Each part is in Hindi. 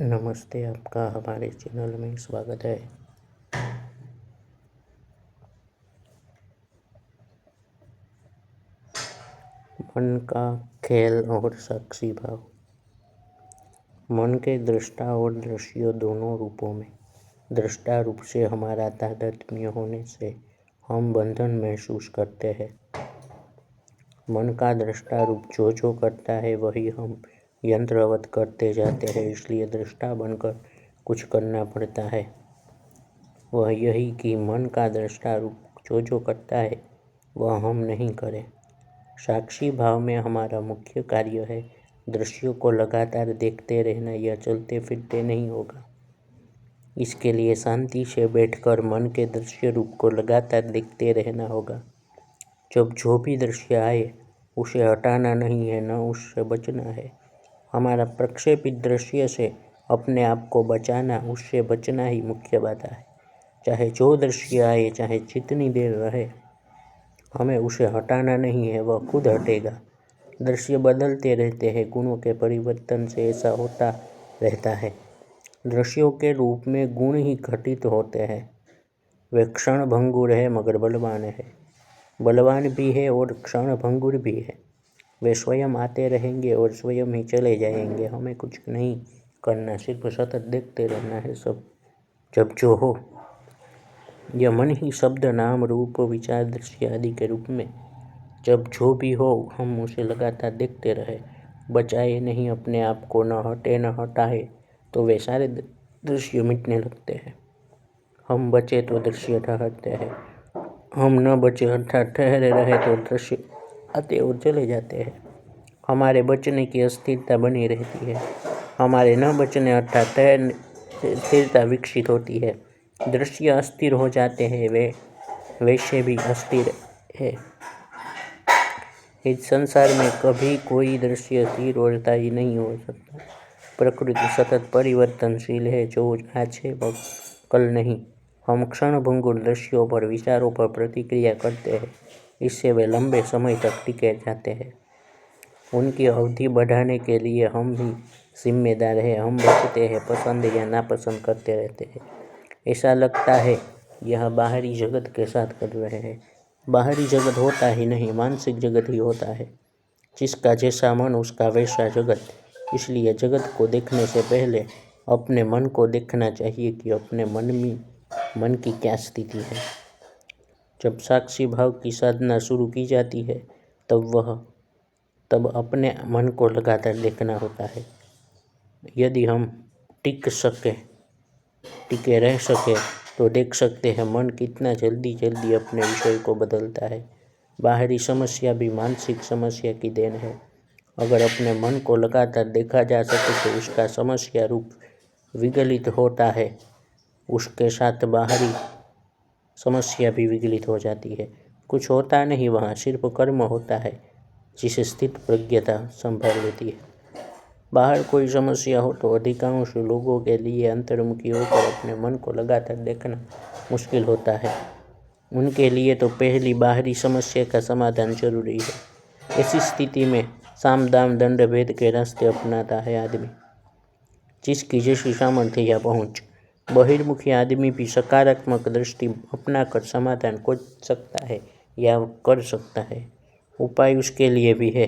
नमस्ते, आपका हमारे चैनल में स्वागत है। मन का खेल और साक्षी भाव। मन के दृष्टा और दृश्य दोनों रूपों में। दृष्टा रूप से हमारा तादात्म्य होने से हम बंधन महसूस करते हैं। मन का दृष्टा रूप जो करता है वही हम यंत्रवत करते जाते हैं, इसलिए दृष्टा बनकर कुछ करना पड़ता है। वह यही कि मन का दृष्टा रूप जो करता है वह हम नहीं करें। साक्षी भाव में हमारा मुख्य कार्य है दृश्यों को लगातार देखते रहना, या चलते फिरते नहीं होगा। इसके लिए शांति से बैठकर मन के दृश्य रूप को लगातार देखते रहना होगा। जब जो भी दृश्य आए उसे हटाना नहीं है, न उससे बचना है। हमारा प्रक्षेपित दृश्य से अपने आप को बचाना, उससे बचना ही मुख्य बात है। चाहे जो दृश्य आए, चाहे जितनी देर रहे, हमें उसे हटाना नहीं है, वह खुद हटेगा। दृश्य बदलते रहते हैं, गुणों के परिवर्तन से ऐसा होता रहता है। दृश्यों के रूप में गुण ही घटित होते हैं। वे क्षण भंगुर है मगर बलवान है। बलवान भी है और क्षण भंगुर भी है। वे स्वयं आते रहेंगे और स्वयं ही चले जाएंगे। हमें कुछ नहीं करना, सिर्फ सतत देखते रहना है। सब जब जो हो, यह मन ही शब्द, नाम, रूप, विचार, दृश्य आदि के रूप में जब जो भी हो, हम उसे लगातार देखते रहे, बचाए नहीं अपने आप को, न हटे न हटाए, तो वे सारे दृश्य मिटने लगते हैं। हम बचे तो दृश्य ठहरते हैं, हम न बचे अर्थात ठहरे रहे तो दृश्य आते और चले जाते हैं। हमारे बचने की अस्थिरता बनी रहती है, हमारे न बचने अर्थात स्थिरता विकसित होती है। दृश्य अस्थिर हो जाते हैं, वे वैसे भी अस्थिर है। इस संसार में कभी कोई दृश्य स्थिर और स्थायी नहीं हो सकता। प्रकृति सतत परिवर्तनशील है, जो आज है वह कल नहीं। हम क्षणभंगुर दृश्यों पर, विचारों पर प्रतिक्रिया करते हैं, इससे वे लंबे समय तक टिके जाते हैं। उनकी अवधि बढ़ाने के लिए हम ही जिम्मेदार हैं। हम बचते हैं, पसंद या नापसंद करते रहते हैं। ऐसा लगता है यह बाहरी जगत के साथ कर रहे हैं। बाहरी जगत होता ही नहीं, मानसिक जगत ही होता है। जिसका जैसा मन उसका वैसा जगत। इसलिए जगत को देखने से पहले अपने मन को देखना चाहिए कि अपने मन की क्या स्थिति है। जब साक्षी भाव की साधना शुरू की जाती है तब अपने मन को लगातार देखना होता है। यदि हम टिके रह सके तो देख सकते हैं मन कितना जल्दी अपने विषय को बदलता है। बाहरी समस्या भी मानसिक समस्या की देन है। अगर अपने मन को लगातार देखा जा सके तो उसका समस्या रूप विगलित होता है, उसके साथ बाहरी समस्या भी विगलित हो जाती है। कुछ होता नहीं, वहाँ सिर्फ कर्म होता है जिसे स्थित प्रज्ञता संभाल लेती है। बाहर कोई समस्या हो तो अधिकांश लोगों के लिए अंतर्मुखी होकर अपने मन को लगातार देखना मुश्किल होता है। उनके लिए तो पहली बाहरी समस्या का समाधान जरूरी है। ऐसी स्थिति में साम दाम दंड भेद के रास्ते अपनाता है आदमी। जिसकी जैसी सामर्थ्य या पहुँच। बहिर्मुखी आदमी भी सकारात्मक दृष्टि अपनाकर समाधान खोज सकता है या कर सकता है। उपाय उसके लिए भी है।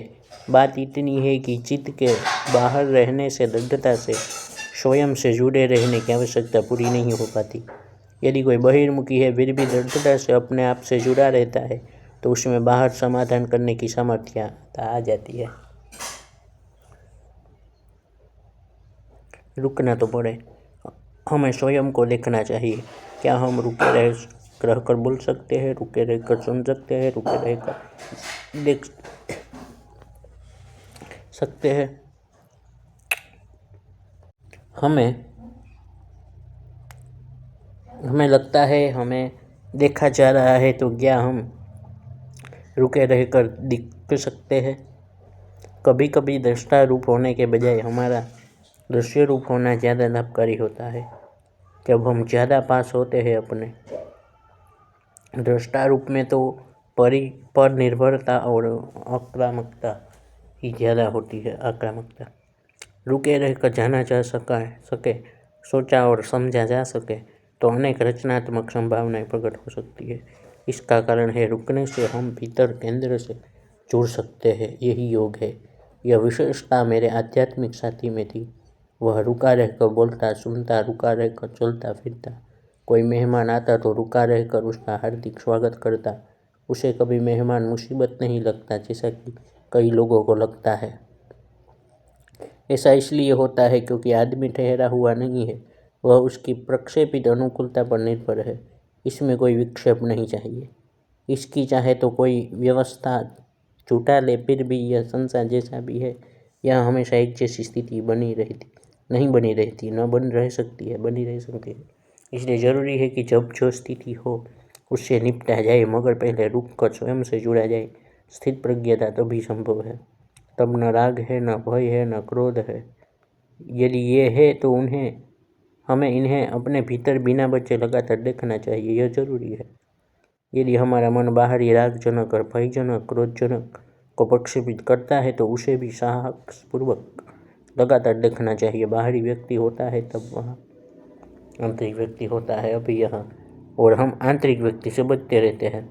बात इतनी है कि चित्त के बाहर रहने से, दृढ़ता से स्वयं से जुड़े रहने की आवश्यकता पूरी नहीं हो पाती। यदि कोई बहिर्मुखी है फिर भी दृढ़ता से अपने आप से जुड़ा रहता है तो उसमें बाहर समाधान करने की सामर्थ्य आ जाती है। रुकना तो पड़े, हमें स्वयं को देखना चाहिए। क्या हम रुके रहकर बोल सकते हैं, रुके रहकर सुन सकते हैं, रुके रहकर देख सकते हैं? हमें लगता है हमें देखा जा रहा है, तो क्या हम रुके रहकर दिख सकते हैं? कभी कभी दृष्टा रूप होने के बजाय हमारा दृश्य रूप होना ज़्यादा लाभकारी होता है। जब हम ज़्यादा पास होते हैं अपने दृष्टा रूप में तो पर निर्भरता और आक्रामकता ही ज़्यादा होती है। रुके रहकर जाना जा सके, सोचा और समझा जा सके तो अनेक रचनात्मक संभावनाएं प्रकट हो सकती है। इसका कारण है रुकने से हम भीतर केंद्र से जुड़ सकते हैं। यही योग है। यह विशेषता मेरे आध्यात्मिक साथी में थी। वह रुका रहकर बोलता, सुनता, रुका रहकर चलता फिरता। कोई मेहमान आता तो रुका रहकर उसका हार्दिक स्वागत करता। उसे कभी मेहमान मुसीबत नहीं लगता जैसा कि कई लोगों को लगता है। ऐसा इसलिए होता है क्योंकि आदमी ठहरा हुआ नहीं है, वह उसकी प्रक्षेपित अनुकूलता पर निर्भर है। इसमें कोई विक्षेप नहीं चाहिए। इसकी चाहे तो कोई व्यवस्था जुटा ले, फिर भी यह संसार जैसा भी है, यह हमेशा एक जैसी स्थिति बनी रहती, न बन रह सकती है, बनी रह सकती है। इसलिए जरूरी है कि जब जो स्थिति हो उससे निपटा जाए, मगर पहले रुक कर स्वयं से जुड़ा जाए। स्थित प्रज्ञता तभी संभव है। तब न राग है, न भय है, न क्रोध है। यदि ये है तो हमें इन्हें अपने भीतर बिना बचे लगातार देखना चाहिए। यह जरूरी है। यदि हमारा मन बाहरी रागजनक और भयजनक, क्रोधजनक को प्रक्षेपित करता है तो उसे भी साहसपूर्वक लगातार देखना चाहिए। बाहरी व्यक्ति होता है तब वहाँ आंतरिक व्यक्ति होता है अभी यहाँ, और हम आंतरिक व्यक्ति से बचते रहते हैं।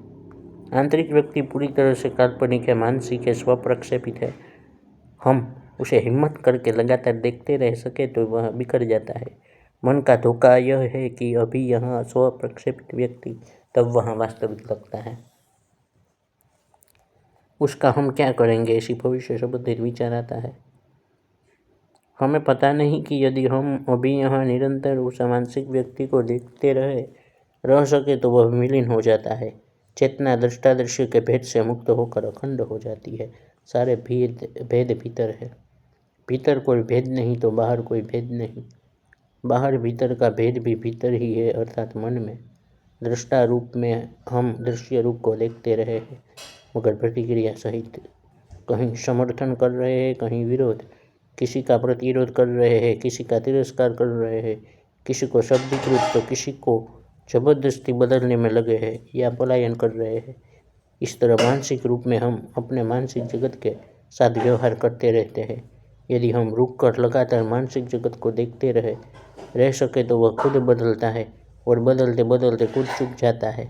आंतरिक व्यक्ति पूरी तरह से काल्पनिक है, मानसिक है, स्वप्रक्षेपित है। हम उसे हिम्मत करके लगातार देखते रह सके तो वह बिखर जाता है। मन का धोखा यह है कि अभी यहाँ स्वप्रक्षेपित व्यक्ति तब वहाँ वास्तविक लगता है। उसका हम क्या करेंगे, ऐसी भविष्य संबंधित विचार आता है। हमें पता नहीं कि यदि हम अभी यहाँ निरंतर उस मानसिक व्यक्ति को देखते रह सके तो वह विलीन हो जाता है। चेतना दृष्टादृश्य के भेद से मुक्त होकर अखंड हो जाती है। सारे भेद भीतर है। भीतर कोई भेद नहीं तो बाहर कोई भेद नहीं। बाहर भीतर का भेद भी भीतर ही है, अर्थात मन में। दृष्टा रूप में हम दृश्य रूप को देखते रहे हैं, मगर प्रतिक्रिया सहित। कहीं समर्थन कर रहे हैं, कहीं विरोध। किसी का प्रतिरोध कर रहे हैं, किसी का तिरस्कार कर रहे हैं, किसी को शाब्दिक रूप तो किसी को जबरदस्ती बदलने में लगे हैं या पलायन कर रहे हैं। इस तरह मानसिक रूप में हम अपने मानसिक जगत के साथ व्यवहार करते रहते हैं। यदि हम रुक कर लगातार मानसिक जगत को देखते रह सके तो वह खुद बदलता है, और बदलते बदलते खुद चुप जाता है।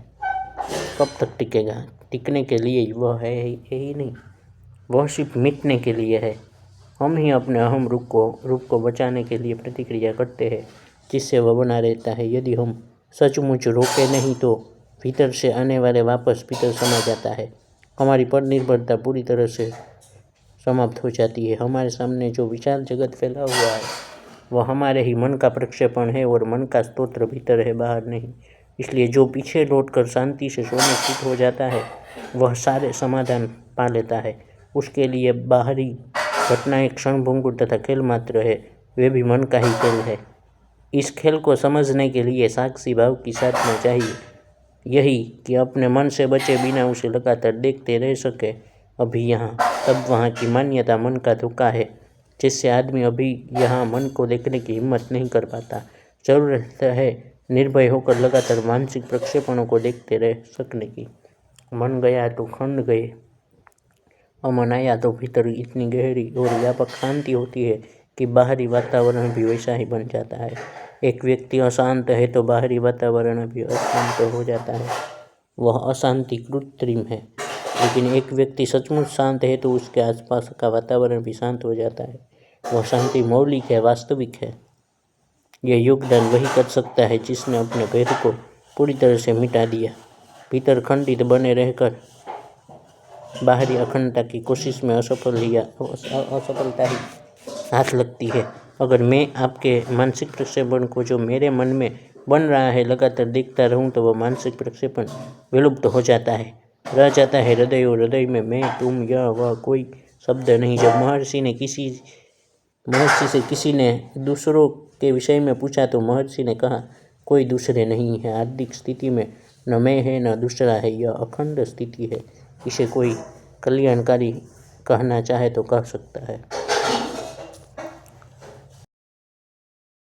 कब तक टिकेगा? टिकने के लिए वह है ही नहीं, वह सिर्फ मिटने के लिए है। हम ही अपने अहम रूप को बचाने के लिए प्रतिक्रिया करते हैं, जिससे वह बना रहता है। यदि हम सचमुच रोके नहीं तो भीतर से आने वाले वापस भीतर समा जाता है। हमारी पर निर्भरता पूरी तरह से समाप्त हो जाती है। हमारे सामने जो विशाल जगत फैला हुआ है वह हमारे ही मन का प्रक्षेपण है, और मन का स्तोत्र भीतर है, बाहर नहीं। इसलिए जो पीछे लौटकर शांति से सोने स्थित हो जाता है वह सारे समाधान पा लेता है। उसके लिए बाहरी घटनाएं क्षणभंगुर तथा खेल मात्र है, वे भी मन का ही खेल है। इस खेल को समझने के लिए साक्षी भाव की साधना चाहिए। यही कि अपने मन से बचे बिना उसे लगातार देखते रह सके। अभी यहाँ तब वहाँ की मान्यता मन का धोखा है, जिससे आदमी अभी यहाँ मन को देखने की हिम्मत नहीं कर पाता। जरूरत है निर्भय होकर लगातार मानसिक प्रक्षेपणों को देखते रह सकने की। मन गया तो खंड गए, अमन आया तो भीतर इतनी गहरी और व्यापक शांति होती है कि बाहरी वातावरण भी वैसा ही बन जाता है। एक व्यक्ति अशांत है तो बाहरी वातावरण भी अशांत हो जाता है। वह अशांति कृत्रिम है, लेकिन एक व्यक्ति सचमुच शांत है तो उसके आसपास का वातावरण भी शांत हो जाता है। वह शांति मौलिक है, वास्तविक है। यह योगदान वही कर सकता है जिसने अपने भेद को पूरी तरह से मिटा दिया। भीतर खंडित बने रहकर बाहरी अखंडता की कोशिश में असफलता ही हाथ लगती है। अगर मैं आपके मानसिक प्रक्षेपण को जो मेरे मन में बन रहा है लगातार देखता रहूं तो वह मानसिक प्रक्षेपण विलुप्त हो जाता है, रह जाता है हृदय, और हृदय में मैं, तुम, यह, वह कोई शब्द नहीं। जब महर्षि से किसी ने दूसरों के विषय में पूछा तो महर्षि ने कहा, कोई दूसरे नहीं है। हार्दिक स्थिति में न मैं है न दूसरा है, यह अखंड स्थिति है। इसे कोई कल्याणकारी कहना चाहे तो कह सकता है।